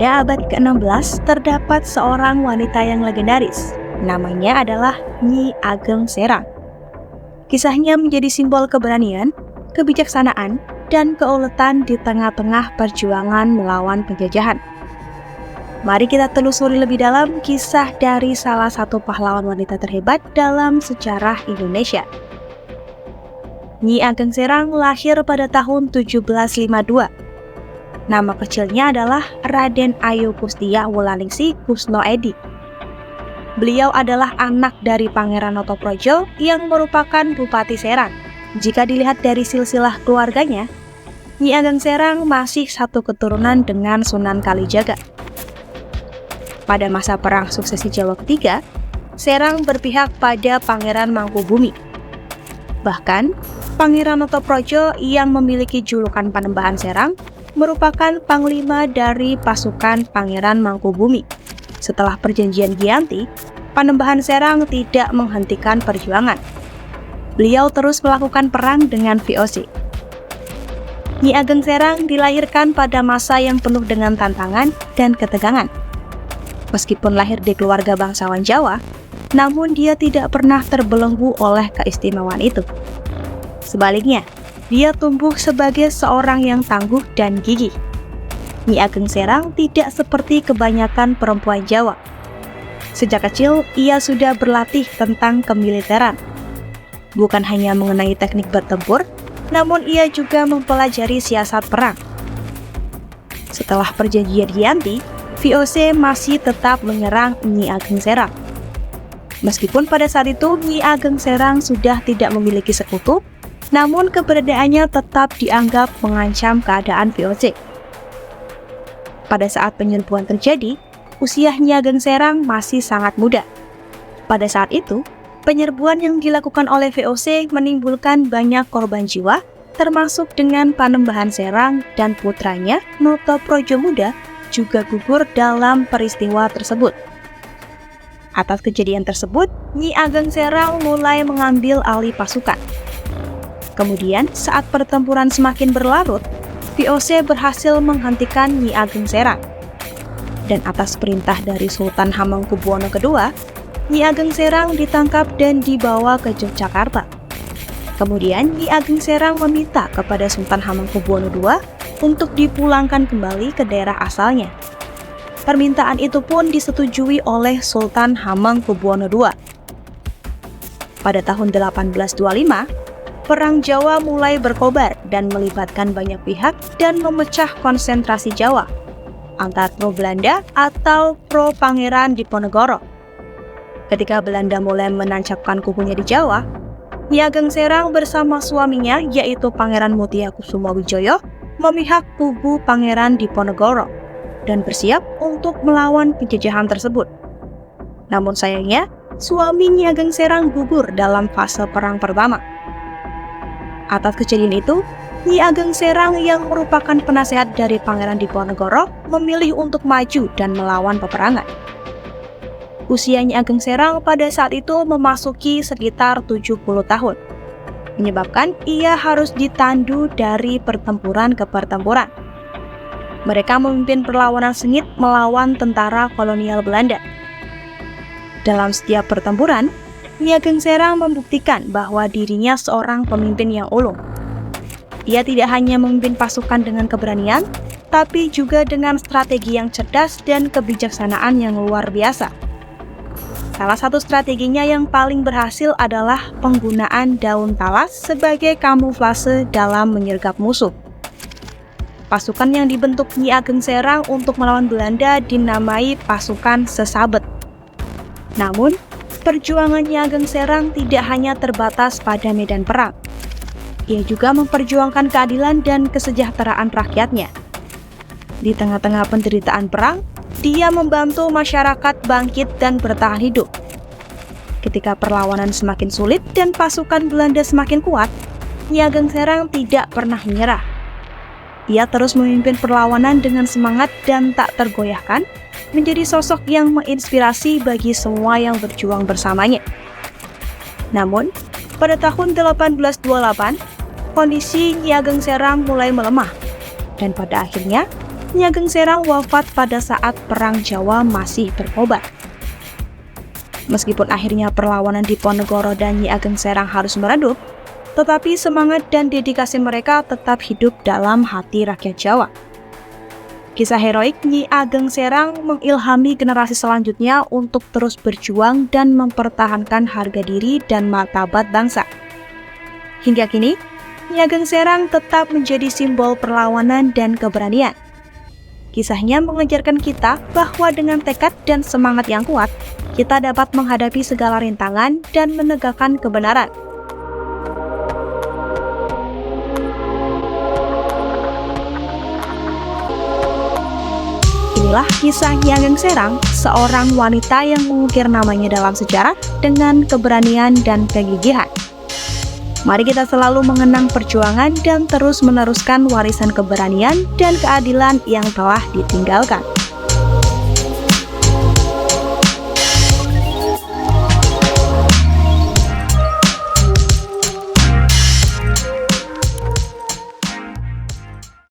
Pada abad ke-16 terdapat seorang wanita yang legendaris. Namanya adalah Nyi Ageng Serang. Kisahnya menjadi simbol keberanian, kebijaksanaan, dan keuletan di tengah-tengah perjuangan melawan penjajahan. Mari kita telusuri lebih dalam kisah dari salah satu pahlawan wanita terhebat dalam sejarah Indonesia. Nyi Ageng Serang lahir pada tahun 1752. Nama kecilnya adalah Raden Ayu Kustia Wulaningsih Kusno Edi. Beliau adalah anak dari Pangeran Notoprojo yang merupakan Bupati Serang. Jika dilihat dari silsilah keluarganya, Nyi Ageng Serang masih satu keturunan dengan Sunan Kalijaga. Pada masa Perang Suksesi Jawa ketiga, Serang berpihak pada Pangeran Mangkubumi. Bahkan, Pangeran Notoprojo yang memiliki julukan Panembahan Serang merupakan panglima dari pasukan Pangeran Mangkubumi. Setelah perjanjian Giyanti, Panembahan Serang tidak menghentikan perjuangan. Beliau terus melakukan perang dengan VOC. Nyi Ageng Serang dilahirkan pada masa yang penuh dengan tantangan dan ketegangan. Meskipun lahir di keluarga bangsawan Jawa, namun dia tidak pernah terbelenggu oleh keistimewaan itu. Sebaliknya, dia tumbuh sebagai seorang yang tangguh dan gigih. Nyi Ageng Serang tidak seperti kebanyakan perempuan Jawa. Sejak kecil, ia sudah berlatih tentang kemiliteran. Bukan hanya mengenai teknik bertempur, namun ia juga mempelajari siasat perang. Setelah perjanjian Giyanti, VOC masih tetap menyerang Nyi Ageng Serang. Meskipun pada saat itu Nyi Ageng Serang sudah tidak memiliki sekutu, namun keberadaannya tetap dianggap mengancam keadaan VOC. Pada saat penyerbuan terjadi, usia Nyi Ageng Serang masih sangat muda. Pada saat itu, penyerbuan yang dilakukan oleh VOC menimbulkan banyak korban jiwa, termasuk dengan Panembahan Serang dan putranya Notoprojo Muda juga gugur dalam peristiwa tersebut. Atas kejadian tersebut, Nyi Ageng Serang mulai mengambil alih pasukan. Kemudian, saat pertempuran semakin berlarut, VOC berhasil menghentikan Nyi Ageng Serang. Dan atas perintah dari Sultan Hamengkubuwono II, Nyi Ageng Serang ditangkap dan dibawa ke Yogyakarta. Kemudian Nyi Ageng Serang meminta kepada Sultan Hamengkubuwono II untuk dipulangkan kembali ke daerah asalnya. Permintaan itu pun disetujui oleh Sultan Hamengkubuwono II. Pada tahun 1825, Perang Jawa mulai berkobar dan melibatkan banyak pihak dan memecah konsentrasi Jawa, antara pro Belanda atau pro Pangeran Diponegoro. Ketika Belanda mulai menancapkan kubunya di Jawa, Nyi Ageng Serang bersama suaminya yaitu Pangeran Mutia Kusumawijoyo memihak kubu Pangeran Diponegoro dan bersiap untuk melawan penjajahan tersebut. Namun sayangnya, suami Nyi Ageng Serang gugur dalam fase perang pertama. Atas kejadian itu, Nyi Ageng Serang yang merupakan penasehat dari Pangeran Diponegoro memilih untuk maju dan melawan peperangan. Usia Nyi Ageng Serang pada saat itu memasuki sekitar 70 tahun, menyebabkan ia harus ditandu dari pertempuran ke pertempuran. Mereka memimpin perlawanan sengit melawan tentara kolonial Belanda. Dalam setiap pertempuran, Nyi Ageng Serang membuktikan bahwa dirinya seorang pemimpin yang ulung. Ia tidak hanya memimpin pasukan dengan keberanian, tapi juga dengan strategi yang cerdas dan kebijaksanaan yang luar biasa. Salah satu strateginya yang paling berhasil adalah penggunaan daun talas sebagai kamuflase dalam menyergap musuh. Pasukan yang dibentuk Nyi Ageng Serang untuk melawan Belanda dinamai pasukan Sesabet. Namun, perjuangan Nyi Ageng Serang tidak hanya terbatas pada medan perang. Ia juga memperjuangkan keadilan dan kesejahteraan rakyatnya. Di tengah-tengah penderitaan perang, dia membantu masyarakat bangkit dan bertahan hidup. Ketika perlawanan semakin sulit dan pasukan Belanda semakin kuat, Nyi Ageng Serang tidak pernah menyerah. Ia terus memimpin perlawanan dengan semangat dan tak tergoyahkan, menjadi sosok yang menginspirasi bagi semua yang berjuang bersamanya. Namun, pada tahun 1828, kondisi Nyi Ageng Serang mulai melemah, dan pada akhirnya Nyi Ageng Serang wafat pada saat Perang Jawa masih berkobar. Meskipun akhirnya perlawanan Diponegoro dan Nyi Ageng Serang harus meredup, tetapi semangat dan dedikasi mereka tetap hidup dalam hati rakyat Jawa. Kisah heroik Nyi Ageng Serang mengilhami generasi selanjutnya untuk terus berjuang dan mempertahankan harga diri dan martabat bangsa. Hingga kini, Nyi Ageng Serang tetap menjadi simbol perlawanan dan keberanian. Kisahnya mengajarkan kita bahwa dengan tekad dan semangat yang kuat, kita dapat menghadapi segala rintangan dan menegakkan kebenaran. Inilah kisah Nyi Ageng Serang, seorang wanita yang mengukir namanya dalam sejarah dengan keberanian dan kegigihan. Mari kita selalu mengenang perjuangan dan terus meneruskan warisan keberanian dan keadilan yang telah ditinggalkan.